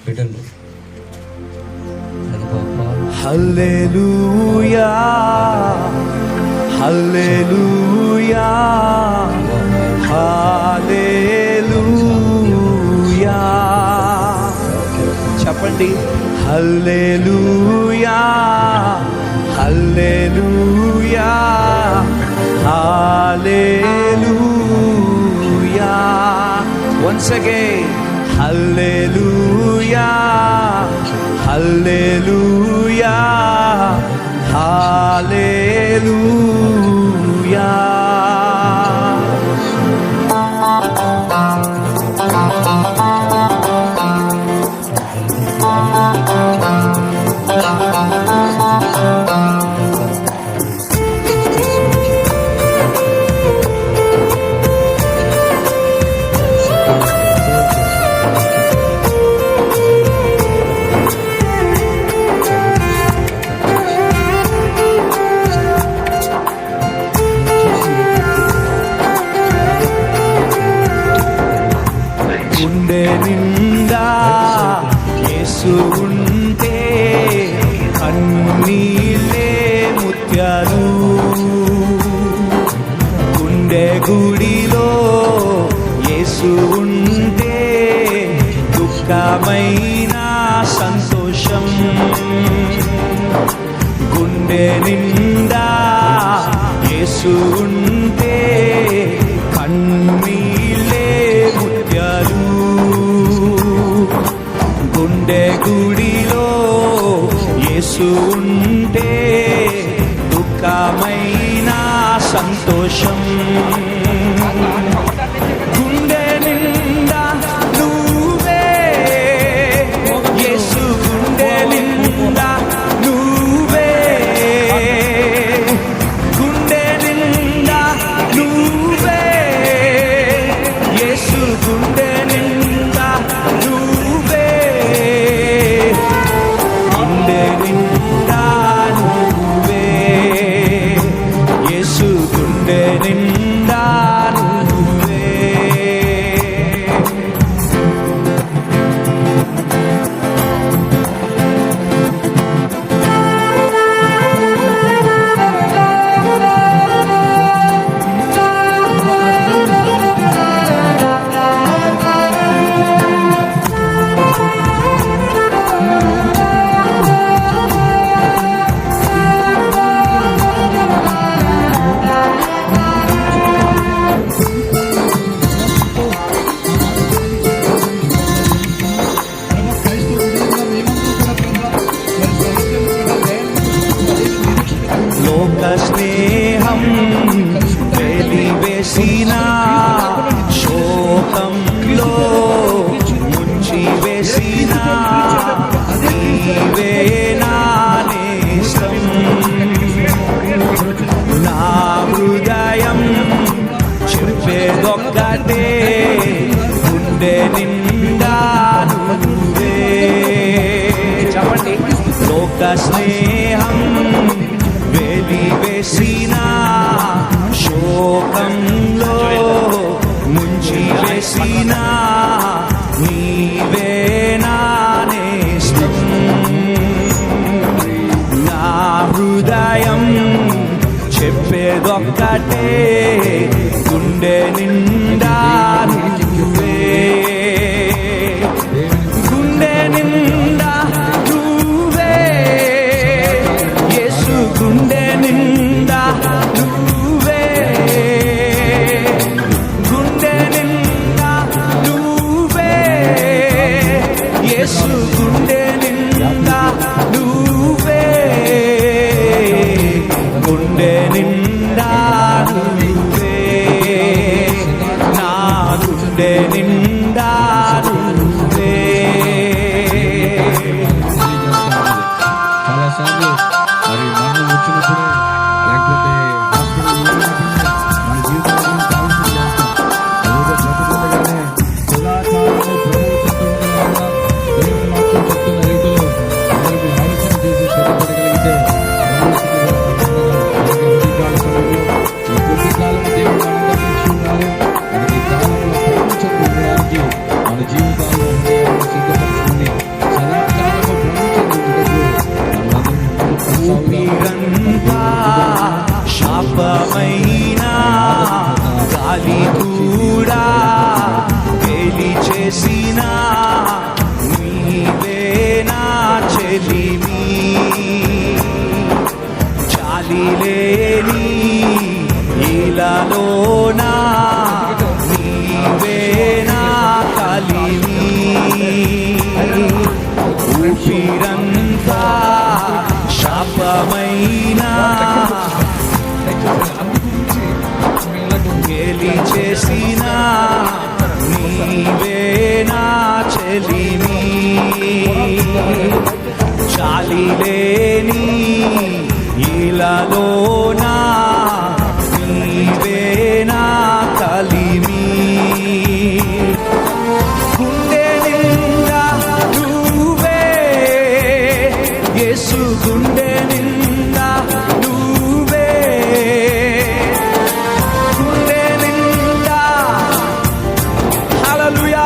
బిడ్డలు. హల్లెలూయా హల్లెలూయా హల్లెలూయా. చెప్పండి, హల్లెలూయా హల్లెలూయా హల్లెలూయా. Once again, hallelujah, hallelujah, hallelujah. గుండె నిండా యేసు ఉంటే కన్నీళ్ళే ముత్యాలు. గుండె గుడిలో యేసు ఉంటే దుఃఖమైన సంతోషం. గుండె నిండా యేసు ఉంటే కన్నీళ్ళే ముత్యాలు. గుండె గుడిలో యేసు ఉంటే దుఃఖమైన సంతోషం. గుండె నిండా నువ్వే యేసు, గుండె నిండా నువ్వే, గుండె నిండా నువ్వే యేసు, గుండె నిండా నువ్వే, గుండె నిండా నువ్వే యేసు, గుండె నిండా నువ్వే. లోక స్నేహం వెలివేసిన శోకంలో ముంచి వేసిన నీవే నా నేస్తం. నా హృదయం చెప్పేదొక్కటే, గుండె నిండా నువ్వే. చెప్పండి, లోక స్నేహం వెలివేసిన శోకంలో ముంచి వేసిన నీవే నా నేస్తం. నా హృదయం చెప్పేదొక్కటే, గుండె నిండా నువ్వే, గుండె నిండా నువ్వే నీవే నా కలిమి ఊపిరంతా శాపమైనా గేలి చేసిన నీవే నా చెలిమి చాలి లేని ఇలాలోనా నీవే నా కలిమి గుండె నిండా నువ్వే యేసు గుండె నిండా నువ్వే గుండె నిండా హల్లెలూయా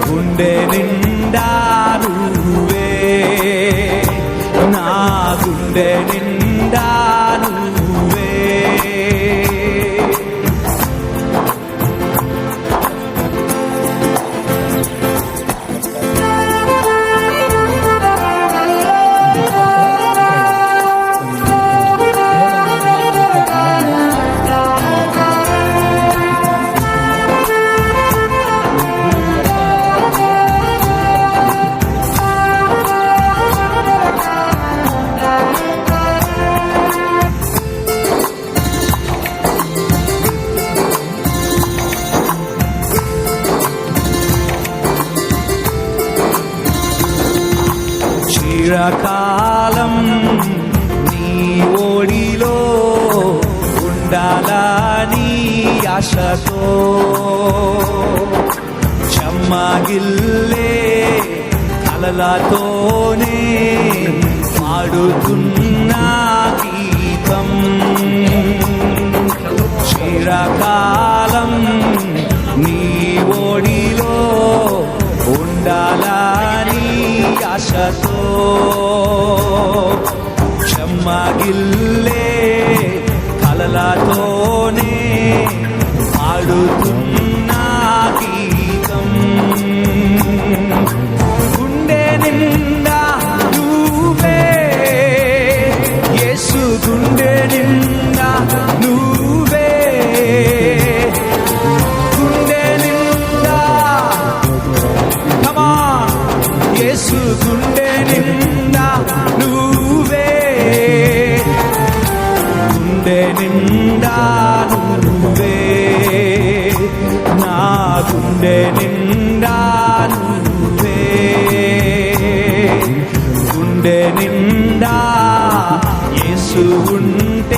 గుండె నిండా నువ్వే నా గుండె నిండా నువ్వే చిరకాలం నీ ఓడిలో ఉండాలని ఆశతో చెమ్మగిల్లే కలలతోనే పాడుతున్న గీతం చిరకాలం నీ ఓడిలో ఉండాలని ఆశతో చెమ్మగిల్లే కలలతోనే పాడుతున్న గీతం గుండె నిండా నువ్వే యేసు గుండె నిండా నువ్వే గుండె నిండా కమా యేసు గుండె నిండా నువ్వే గుండె నిండా నువ్వే నా గుండె నిండా నువ్వే గుండె నిండా యేసు ఉంటే